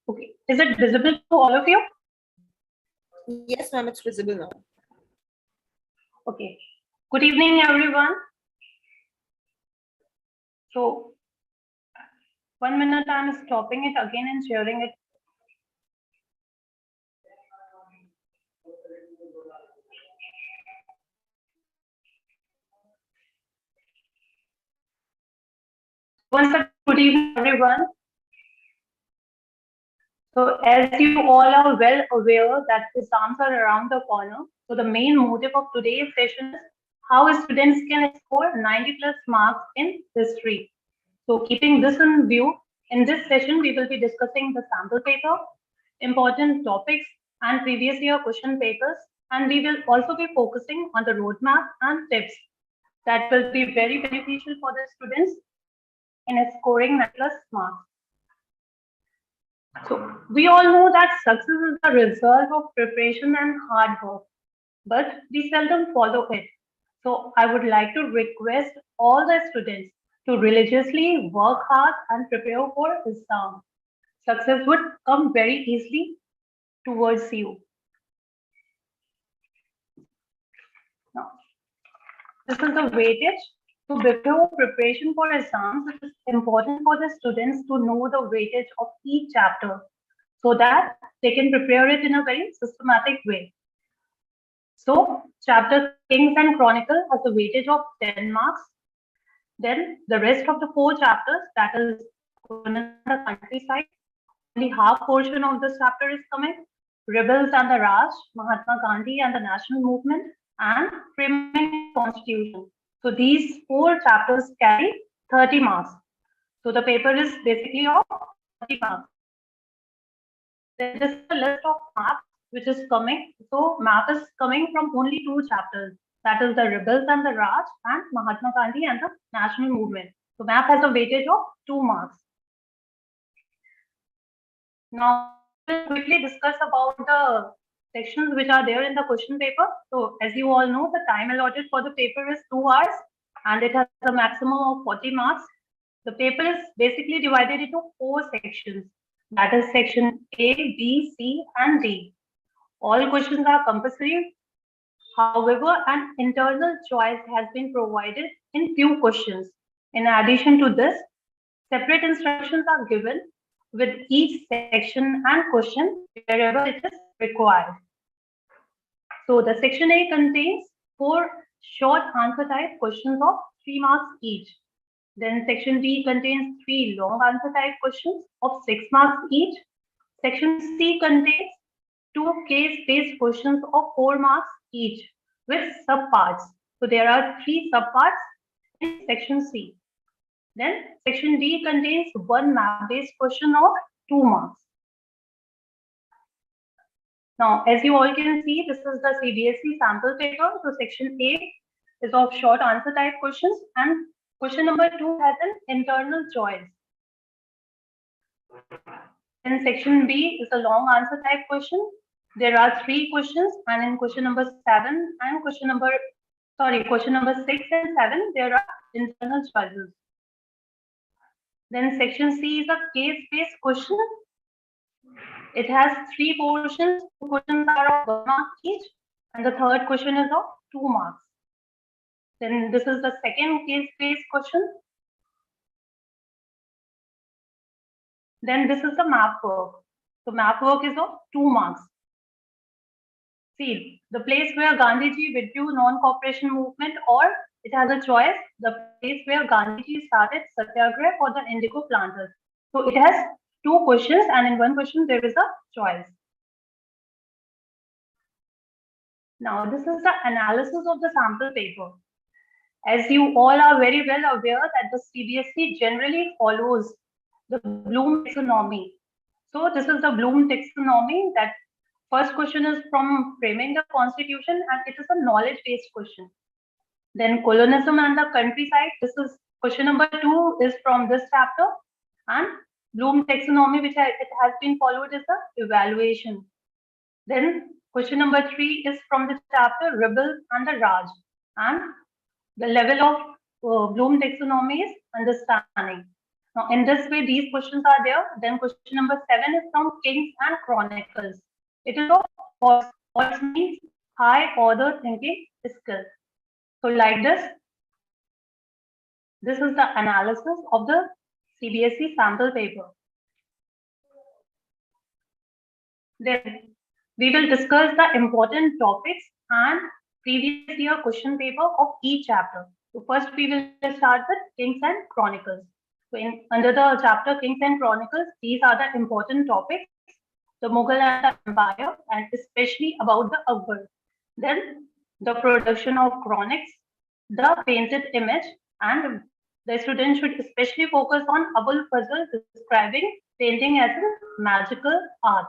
Okay, is it visible to all of you? Yes, ma'am, it's visible now. Okay, good evening, everyone. So, 1 minute, I'm stopping it again and sharing it. Once again, good evening, everyone. So, as you all are well aware that exams are around the corner, so the main motive of today's session is how students can score 90 plus marks in history. So, keeping this in view, in this session, we will be discussing the sample paper, important topics, and previous year question papers, and we will also be focusing on the roadmap and tips that will be very beneficial for the students in scoring 90 plus marks. So we all know that success is the result of preparation and hard work, but we seldom follow it. So I would like to request all the students to religiously work hard and prepare for exam. Success would come very easily towards you. Now, this is the weightage. So before preparation for exams, it is important for the students to know the weightage of each chapter so that they can prepare it in a very systematic way. So chapter Kings and Chronicle has a weightage of 10 marks. Then the rest of the 4 chapters, that is the countryside, only half portion of this chapter is coming. Rebels and the Raj, Mahatma Gandhi and the national movement, and framing constitution. So these 4 chapters carry 30 marks. So the paper is basically of 30 marks. Then this is a list of maps which is coming. So map is coming from only 2 chapters. That is the Rebels and the Raj and Mahatma Gandhi and the national movement. So map has a weightage of 2 marks. Now we'll quickly discuss about the sections which are there in the question paper. So as you all know, the time allotted for the paper is 2 hours and it has a maximum of 40 marks. The paper is basically divided into 4 sections. That is section A, B, C, and D. All questions are compulsory. However, an internal choice has been provided in few questions. In addition to this, separate instructions are given with each section and question wherever it is required. So the section A contains 4 short answer type questions of 3 marks each. Then section B contains 3 long answer type questions of 6 marks each. Section C contains 2 case-based questions of 4 marks each with subparts. So there are 3 subparts in section C. Then section D contains 1 map-based question of 2 marks. Now, as you all can see, this is the CBSE sample paper. So section A is of short answer type questions and question number 2 has an internal choice. Then section B is a long answer type question. There are 3 questions and in question number 7 and question number 6 and 7, there are internal choices. Then section C is a case-based question. It has 3 portions. 2 questions are of 1 mark each, and the third question is of 2 marks. Then this is the second case-based question. Then this is the map work. So map work is of 2 marks. See, the place where Gandhiji withdrew non-cooperation movement, or it has a choice, the place where Gandhiji started Satyagraha for the indigo planters. So it has 2 questions and in 1 question there is a choice. Now this is the analysis of the sample paper. As you all are very well aware that the CBSE generally follows the Bloom taxonomy. So this is the Bloom taxonomy. That first question is from framing the constitution and it is a knowledge-based question. Then colonialism and the countryside. This is question number 2 is from this chapter, and Bloom taxonomy which it has been followed is the evaluation. Then question number 3 is from the chapter Rebels and the Raj, and the level of Bloom taxonomy is understanding. Now, in this way, these questions are there. Then question number 7 is from Kings and Chronicles. It is of horse means high order thinking skill. So like this is the analysis of the CBSE sample paper. Then we will discuss the important topics and previous year question paper of each chapter. So first we will start with Kings and Chronicles. So under the chapter Kings and Chronicles, these are the important topics, the Mughal and the Empire, and especially about the Akbar. Then the production of chronics, the painted image, and the student should especially focus on Abul Fazl describing painting as a magical art.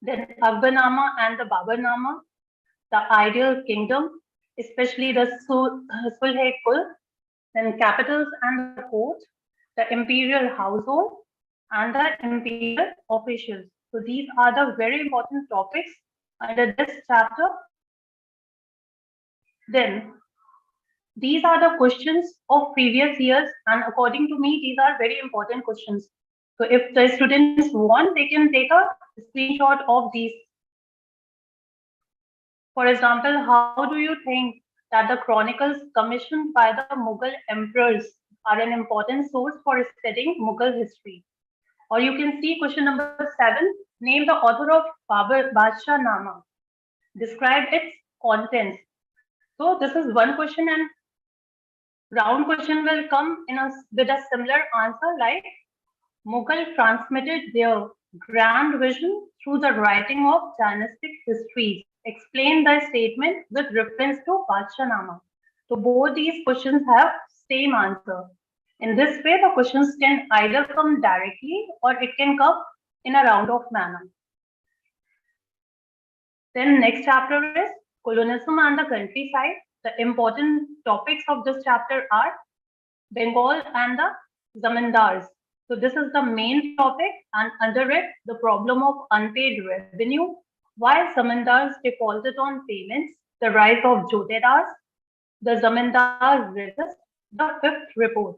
Then Akbarnama and the Babarnama, the ideal kingdom, especially the Sulh-e-Kul, then capitals and the court, the imperial household, and the imperial officials. So these are the very important topics under this chapter. Then these are the questions of previous years, and according to me, these are very important questions. So if the students want, they can take a screenshot of these. For example, how do you think that the chronicles commissioned by the Mughal emperors are an important source for studying Mughal history? Or you can see question number 7, name the author of Badshah Nama. Describe its contents. So this is one question, and round question will come with a similar answer like Mughal transmitted their grand vision through the writing of dynastic histories. Explain the statement with reference to Badshah-nama. So both these questions have same answer. In this way, the questions can either come directly or it can come in a round-off manner. Then next chapter is colonialism and the countryside. The important topics of this chapter are Bengal and the zamindars. So this is the main topic, and under it, the problem of unpaid revenue, why zamindars defaulted on payments, the rise of jotedars, the zamindar regist, the fifth report.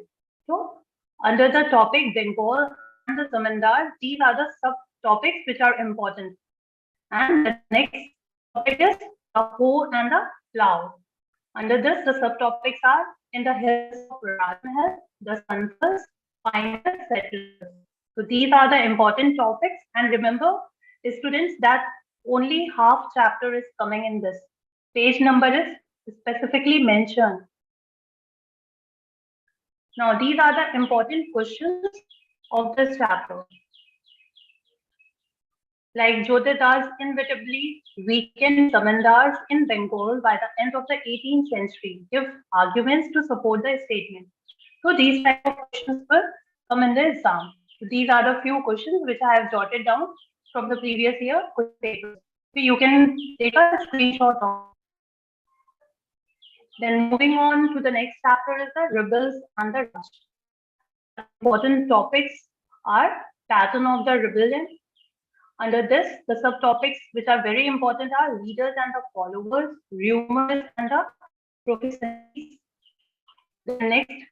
So under the topic Bengal and the zamindar, these are the subtopics which are important. And the next topic is the hoe and the plow. Under this, the subtopics are in the hills of Rajmahal, the Santhals, final settlers. So these are the important topics. And remember, students, that only half chapter is coming in this. Page number is specifically mentioned. Now, these are the important questions of this chapter. Like Jotedars inevitably weakened zamindars in Bengal by the end of the 18th century, give arguments to support the statement. So these type of questions will come in the exam. So these are the few questions which I have jotted down from the previous year papers. So you can take a screenshot of. Then moving on to the next chapter is the rebels and the Raj. Important topics are pattern of the rebellion. Under this, the subtopics which are very important are leaders and the followers, rumors and the prophecies. The next,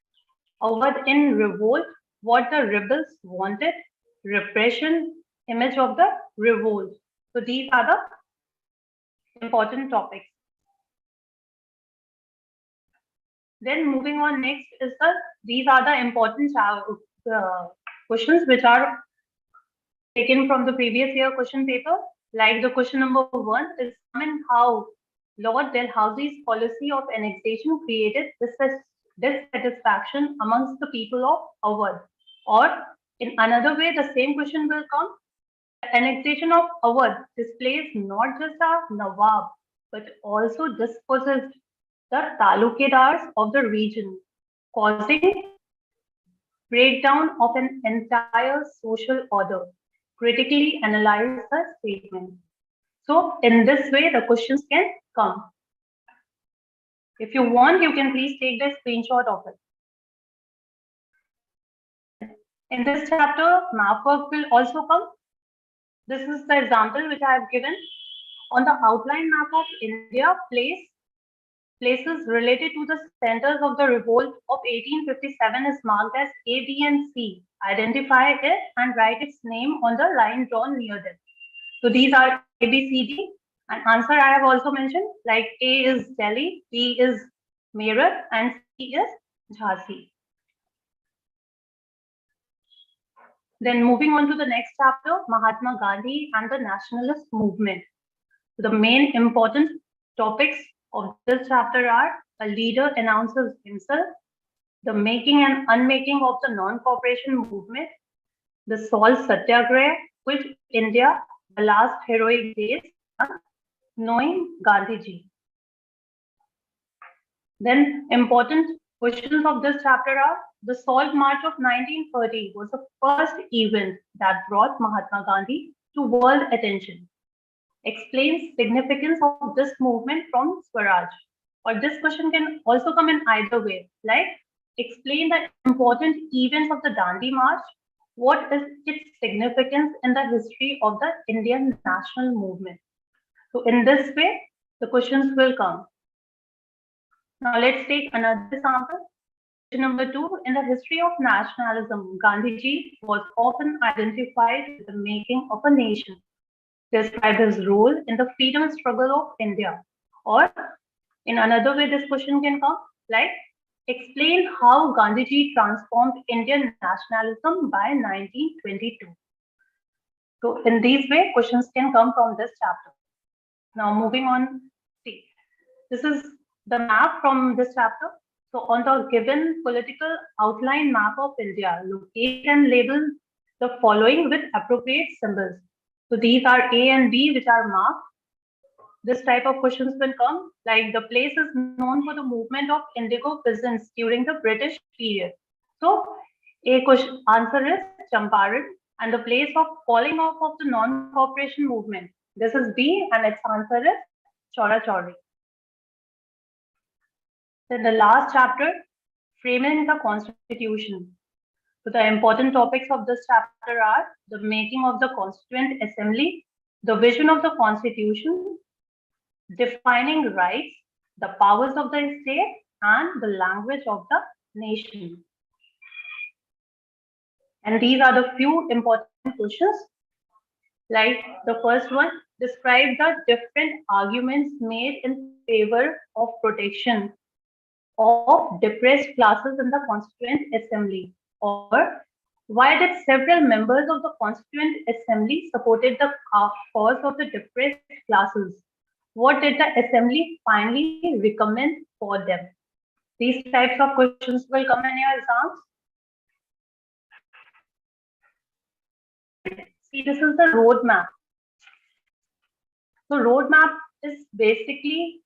Awadh in revolt, what the rebels wanted, repression, image of the revolt. So these are the important topics. Then moving on next is these are the important questions which are taken from the previous year question paper. Like the question number 1 is how Lord Dalhousie's policy of annexation created dissatisfaction amongst the people of Awadh. Or in another way, the same question will come. The annexation of Awadh displays not just a Nawab, but also dispossessed the talukidars of the region, causing breakdown of an entire social order. Critically analyze the statement. So in this way, the questions can come. If you want, you can please take the screenshot of it. In this chapter, map work will also come. This is the example which I have given. On the outline map of India, place places related to the centers of the revolt of 1857 is marked as A, B, and C. Identify it and write its name on the line drawn near them. So these are A, B, C, D. And answer I have also mentioned, like A is Delhi, B is Meerut, and C is Jhansi. Then moving on to the next chapter, Mahatma Gandhi and the nationalist movement. The main important topics of this chapter are: a leader announces himself, the making and unmaking of the non-cooperation movement, the Salt Satyagraha, which India, the last heroic days, knowing Gandhiji. Then important questions of this chapter are: the Salt March of 1930 was the first event that brought Mahatma Gandhi to world attention. Explains significance of this movement from Swaraj. Or this question can also come in either way, like explain the important events of the Dandi March. What is its significance in the history of the Indian national movement? So in this way, the questions will come. Now let's take another example. Question number 2. In the history of nationalism, Gandhiji was often identified with the making of a nation. Describe his role in the freedom struggle of India. Or in another way, this question can come like explain how Gandhiji transformed Indian nationalism by 1922. So in these way, questions can come from this chapter. Now moving on, see, this is the map from this chapter. So on the given political outline map of India, locate and label the following with appropriate symbols. So these are A and B, which are marked. This type of questions will come, like the place is known for the movement of indigo peasants during the British period. So a question answer is Champaran, and the place of falling off of the non-cooperation movement. This is B, and its answer is Chora Chori. Then the last chapter, framing the Constitution. So the important topics of this chapter are the making of the Constituent Assembly, the vision of the Constitution, defining rights, the powers of the state, and the language of the nation. And these are the few important questions. Like the first one, describe the different arguments made in favor of protection of depressed classes in the Constituent Assembly. Or why did several members of the Constituent Assembly supported the cause of the depressed classes? What did the Assembly finally recommend for them? These types of questions will come in your exams. See, this is the roadmap. So roadmap is basically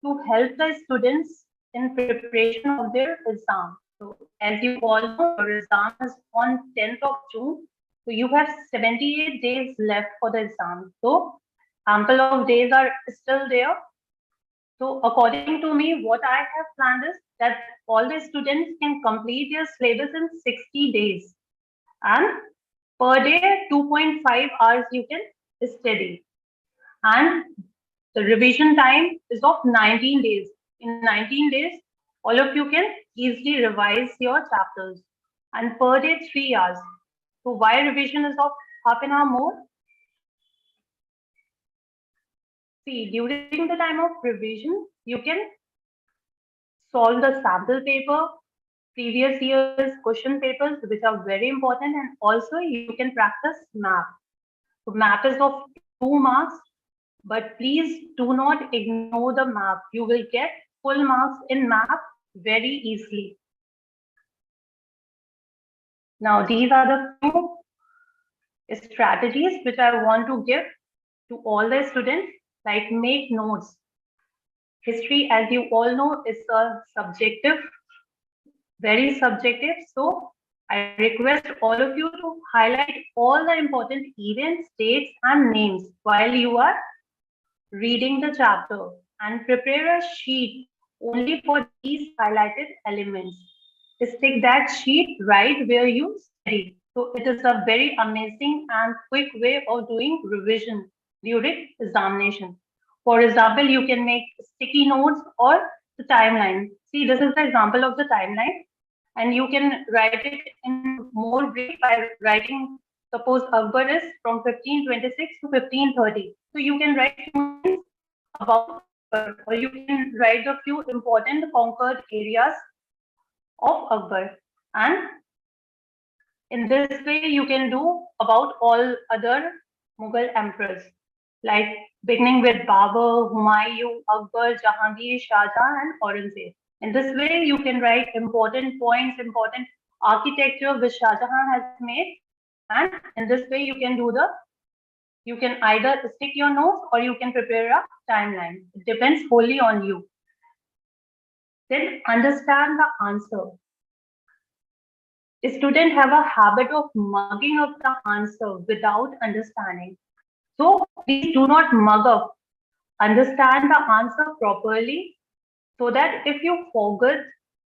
to help the students in preparation of their exam. So as you all know, your exam is on 10th of June. So you have 78 days left for the exam. So ample of days are still there. So according to me, what I have planned is that all the students can complete their syllabus in 60 days. And per day, 2.5 hours you can study. And the revision time is of 19 days. In 19 days, all of you can easily revise your chapters. And per day, 3 hours. So why revision is of half an hour more? See, during the time of revision, you can solve the sample paper, previous year's question papers, which are very important, and also you can practice math. So math is of 2 marks, but please do not ignore the math. You will get full marks in math very easily. Now, these are the few strategies which I want to give to all the students, like make notes. History, as you all know, is a subjective, very subjective. So I request all of you to highlight all the important events, dates, and names while you are reading the chapter, and prepare a sheet only for these highlighted elements. Stick that sheet right where you study. So it is a very amazing and quick way of doing revision during examination. For example, you can make sticky notes or the timeline. See, this is the example of the timeline, and you can write it in more brief by writing, suppose Akbar is from 1526 to 1530. So you can write few lines about Akbar, or you can write a few important conquered areas of Akbar. And in this way, you can do about all other Mughal emperors, like beginning with Babur, Humayun, Akbar, Jahangir, Shah Jahan, and Aurangzeb. In this way, you can write important points, important architecture which Shah Jahan has made, and in this way, you can either stick your notes or you can prepare a timeline. It depends wholly on you. Then understand the answer. Students have a habit of mugging up the answer without understanding. So please do not mug up. Understand the answer properly so that if you forget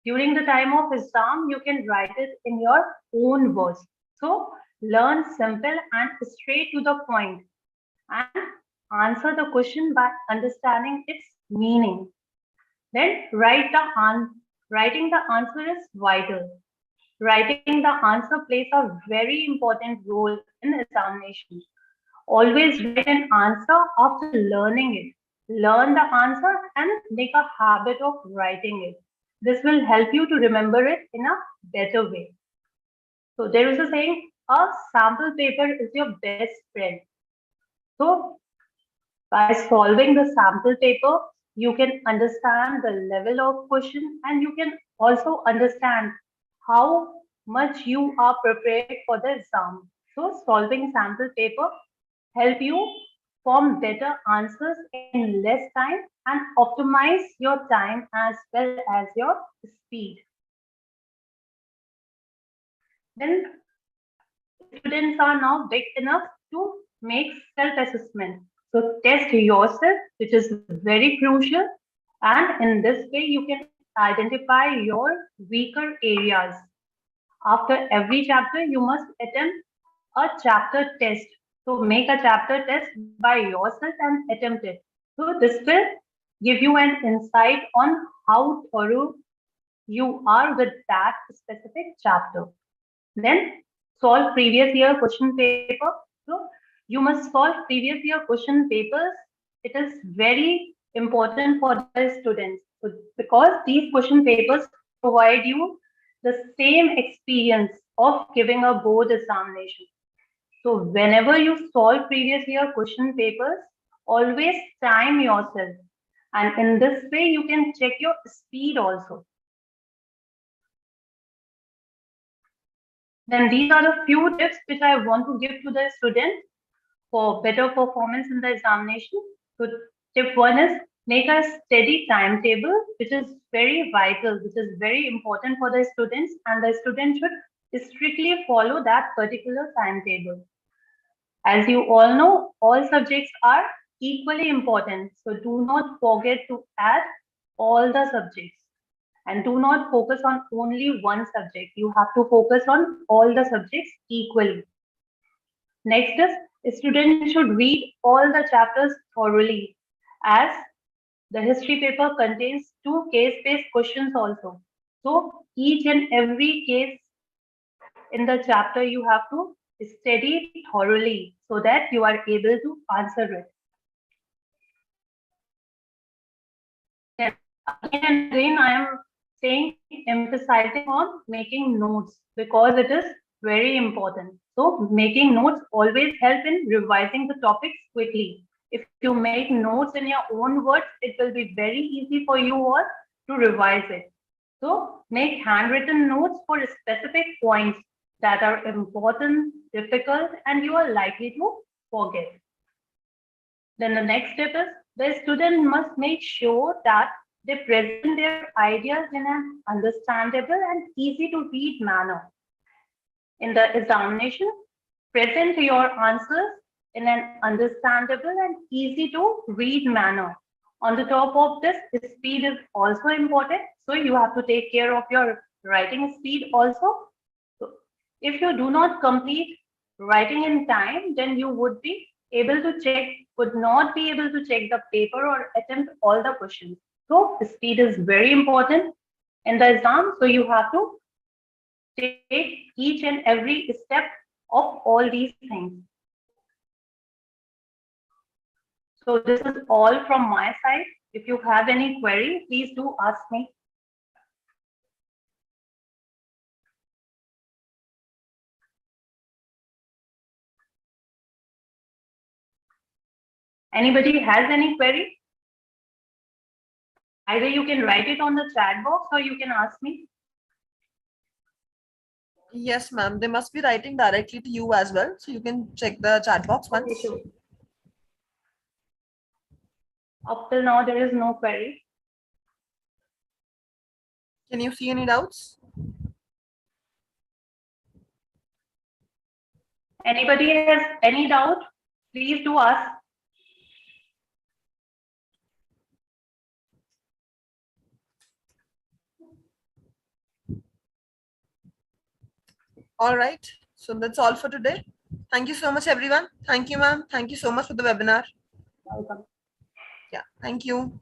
during the time of exam, you can write it in your own words. So learn simple and straight to the point and answer the question by understanding its meaning. Then writing the answer is vital. Writing the answer plays a very important role in examination. Always write an answer after learning it. Learn the answer and make a habit of writing it. This will help you to remember it in a better way. So there is a saying, a sample paper is your best friend. So by solving the sample paper, you can understand the level of question and you can also understand how much you are prepared for the exam. So solving sample paper help you form better answers in less time and optimize your time as well as your speed. Then students are now big enough to make self-assessment. So test yourself, which is very crucial. And in this way, you can identify your weaker areas. After every chapter, you must attempt a chapter test. So make a chapter test by yourself and attempt it. So this will give you an insight on how thorough you are with that specific chapter. Then solve previous year question paper. So you must solve previous year question papers. It is very important for the students because these question papers provide you the same experience of giving a board examination. So whenever you solve previous year question papers, always time yourself. And in this way, you can check your speed also. Then these are the few tips which I want to give to the student for better performance in the examination. So tip one is make a steady timetable, which is very vital, which is very important for the students, and the student should strictly follow that particular timetable. As you all know, all subjects are equally important. So do not forget to add all the subjects. And do not focus on only one subject. You have to focus on all the subjects equally. Next is, students should read all the chapters thoroughly, as the history paper contains 2 case-based questions also. So each and every case in the chapter you have to study thoroughly so that you are able to answer it. Then again and again, I am saying, emphasizing on making notes because it is very important. So making notes always help in revising the topics quickly. If you make notes in your own words, it will be very easy for you all to revise it. So make handwritten notes for specific points that are important, difficult, and you are likely to forget. Then the next step is the student must make sure that they present their ideas in an understandable and easy to read manner. In the examination, present your answers in an understandable and easy to read manner. On the top of this, speed is also important. So you have to take care of your writing speed also. So if you do not complete writing in time, then you would be able to check, would not be able to check the paper or attempt all the questions. So speed is very important in the exam. So you have to take each and every step of all these things. So this is all from my side. If you have any query, please do ask me. Anybody has any query? Either you can write it on the chat box or you can ask me. Yes, ma'am. They must be writing directly to you as well. So you can check the chat box once. Okay, sure. Up till now, there is no query. Can you see any doubts? Anybody has any doubt? Please do ask. All right. So that's all for today. Thank you so much, everyone. Thank you, ma'am. Thank you so much for the webinar. Welcome. Yeah. Thank you.